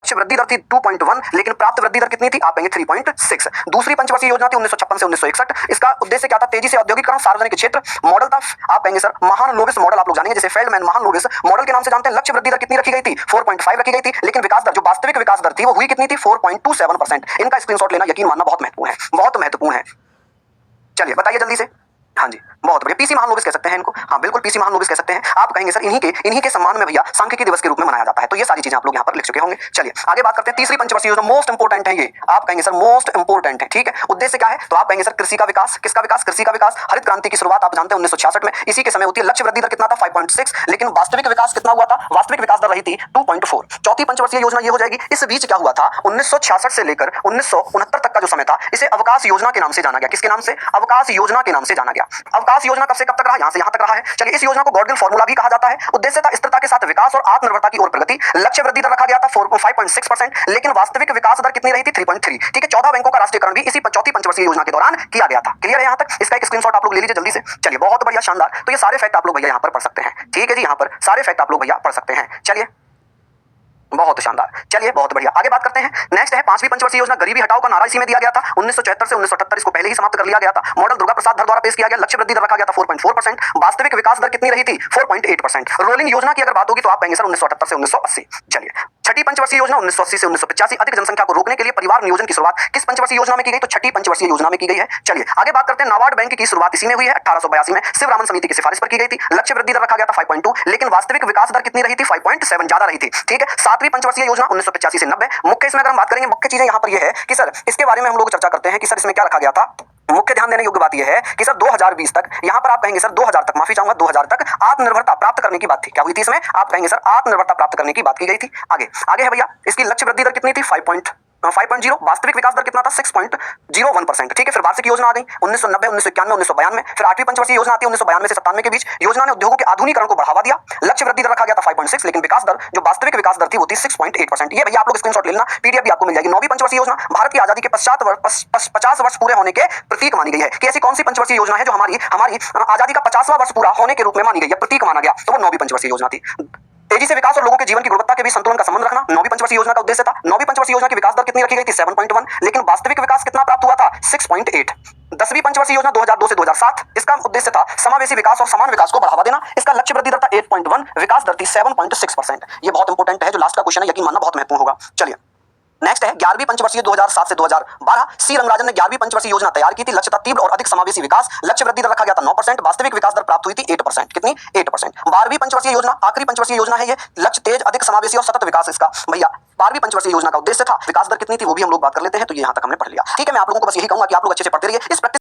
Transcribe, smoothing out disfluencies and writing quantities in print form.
लक्ष्य वृद्धि दर थी 2.1, लेकिन प्राप्त वृद्धि दर कितनी थी? आप कहेंगे 3.6। दूसरी पंचवर्षीय योजना थी 1956 से 1961। इसका उद्देश्य क्या था? तेजी से औद्योगिकरण, सार्वजनिक क्षेत्र। मॉडल था, आप कहेंगे सर महालनोबिस मॉडल, आप लोग जानेंगे जैसे फेल्डमैन महालनोबिस मॉडल के नाम से जानते हैं। लक्ष्य वृद्धि दर कितनी रखी गई थी? 4.5 रखी गई थी, लेकिन विकास दर जो वास्तविक विकास दर थी वो हुई कितनी थी? 4.27%। इनका स्क्रीनशॉट लेना, यकीन मानना बहुत महत्वपूर्ण है, बहुत महत्वपूर्ण है। चलिए बताइए जल्दी से। हाँ जी, बहुत बढ़िया। पीसी महालनोबिस कह सकते हैं इनको, हाँ बिल्कुल पीसी महालनोबिस कह सकते हैं। आप कहेंगे सर इन्हीं के सम्मान में भैया सांख्यिकी दिवस के रूप में मनाया जाता है। तो ये सारी चीजें आप लोग यहाँ पर लिख चुके होंगे। चलिए आगे बात करते हैं। तीसरी पंचवर्षीय योजना मोस्ट इंपोर्टेंट है ये, आप कहेंगे सर मोस्ट इंपोर्टेंट है, ठीक है। उद्देश्य क्या है? तो आप कहेंगे सर कृषि का विकास। किसका विकास? कृषि का विकास। हरित क्रांति की शुरुआत आप जानते हैं 1966 में, इसी के समय होती है। लक्ष्य वृद्धि दर कितना था? 5.6, लेकिन वास्तविक विकास कितना हुआ था? वास्तविक विकास दर रही थी 2.4। चौथी पंचवर्षीय योजना ये हो जाएगी। इस बीच क्या हुआ था? 1966 से लेकर 1969 तक का जो समय था, इसे अवकाश योजना के नाम से जाना गया। किसके नाम से? अवकाश योजना के नाम से जाना गया। अवकाश योजना कब से कब तक रहा? यहाँ से यहाँ तक रहा है। चलिए इस योजना को गॉडगिल फॉर्मूला भी कहा जाता है। उद्देश्य था स्थिरता के साथ विकास और आत्मनिर्भरता की ओर प्रगति। लक्ष्य वृद्धि दर रखा गया था 5.6%, लेकिन वास्तविक विकास दर कितनी रही थी? 3.3। ठीक है, 14 बैंकों का राष्ट्रीयकरण भी इसी चौथी पंचवर्षीय योजना के दौरान किया गया था। क्लियर है यहाँ तक? इसका एक स्क्रीनशॉट आप लोग ले लीजिए जल्दी से। चलिए बहुत बढ़िया, शानदार। तो ये सारे फैक्ट आप लोग भैया यहाँ पर पढ़ सकते हैं। ठीक है जी, यहाँ पर सारे फैक्ट आप लोग भैया पढ़ सकते हैं। चलिए बहुत शानदार। चलिए बहुत बढ़िया, आगे बात करते हैं। नेक्स्ट है पांचवी पंचवर्षीय योजना। गरीबी हटाओ का नारा इसी में दिया गया था 1974 से 1978, इसको पहले ही समाप्त कर लिया गया था। मॉडल दुर्गा प्रसाद धर द्वारा पेश किया गया। लक्ष्य वृद्धि दर रखा गया था 4.4%। वास्तविक विकास दर कितनी रही थी? 4.8%। रोलिंग योजना की अगर बात होगी तो आप कहेंगे सर 1978 से 1980। चलिए छठी पंचवर्षीय योजना 1980 से 1985। अधिक जनसंख्या को रोकने के लिए परिवार नियोजन की शुरुआत किस पंचवर्षीय योजना में की गई? तो छठी पंचवर्षीय योजना में की गई है। चलिए आगे बात करते हैं। नाबार्ड बैंक की शुरुआत इसी में हुई है 1882 में, शिवरामन समिति की सिफारिश पर की गई थी। लक्ष्य वृद्धि दर रखा गया था 5.2, लेकिन वास्तविक विकास दर कितनी रही थी? 5.7, ज्यादा रही थी। ठीक है, सातवीं पंचवर्षीय योजना 1985 से 90। मुख्य इसमें अगर हम बात करेंगे, मुख्य चीजें यहाँ पर ये है कि सर इसके बारे में हम लोग चर्चा करते हैं कि सर इसमें क्या रखा गया था। मुख्य ध्यान देने योग्य बात यह है कि सर 2020 तक, यहाँ पर आप कहेंगे सर 2000 तक, माफी चाहूंगा 2000 तक आत्मनिर्भरता प्राप्त करने की बात थी। क्या हुई थी इसमें? आप कहेंगे सर आत्मनिर्भरता प्राप्त करने की बात की गई थी। आगे आगे है भैया, इसकी लक्ष्य वृद्धि दर कितनी थी? 5.0। वास्तविक विकास दर कितना था? 6.01%। ठीक है, फिर वार्षिक योजना आ गई 1990, 1991, 1992। फिर आठवीं पंचवर्षीय योजना आती है 1992 से 97 के बीच। योजना ने उद्योगों के आधुनिकीकरण को बढ़ावा दिया। लक्ष्य वृद्धि दर रखा गया था 5.6, लेकिन विकास दर जो वास्तविक विकास दर थी वो थी 6.8%। ये भैया आप लोग स्क्रीनशॉट ले लेना, पीडीएफ भी आपको मिल जाएगी। नौवीं पंचवर्षीय योजना भारत की आजादी के पश्चात 50 वर्ष पूरे होने के प्रतीक मानी गई है। कि ऐसी कौन सी पंचवर्षीय योजना है जो हमारी आजादी का 50वां वर्ष पूरा होने के रूप में मानी गई है, प्रतीक माना गया? तो वो नौवीं पंचवर्षीय योजना थी। तेजी से विकास और लोगों के जीवन की गुणवत्ता के बीच संतुलन का संबंध रखना नौवीं पंचवर्षीय योजना का उद्देश्य था। नौवीं पंचवर्षीय योजना की विकास दर कितनी रखी गई थी? 7.1, लेकिन वास्तविक विकास कितना प्राप्त हुआ था? 6.8। 10वीं पंचवर्षीय योजना 2002 से 2007, इसका उद्देश्य था समावेशी विकास और समान विकास को बढ़ावा देना। इसका लक्ष्य वृद्धि दर था 8.1, विकास दर थी 7.6%। ये बहुत इंपॉर्टेंट है, जो लास्ट का क्वेश्चन है, यकीन मानना बहुत महत्वपूर्ण होगा। चलिए नेक्स्ट है 11वीं पंचवर्षीय 2007 से 2012। सी रंगराजन ने 11वीं पंचवर्षीय योजना तैयार की थी। लक्ष्य था तीव्र और अधिक समावेशी विकास। लक्ष्य वृद्धि दर रखा गया था 9%। वास्तविक विकास दर प्राप्त हुई थी 8%। कितनी? 8%। 12वीं पंचवर्षीय योजना आखिरी पंचवर्षीय योजना है ये। लक्ष्य तेज, अधिक समावेशी और सतत विकास इसका भैया 12वीं पंचवर्षीय योजना का उद्देश्य था। विकास दर कितनी थी वो भी हम लोग बात कर लेते हैं। तो ये यहाँ तक हमने पढ़ लिया। ठीक है, मैं आप लोगों को बस यही कहूंगा कि आप लोग अच्छे से पढ़ते रहिए। इस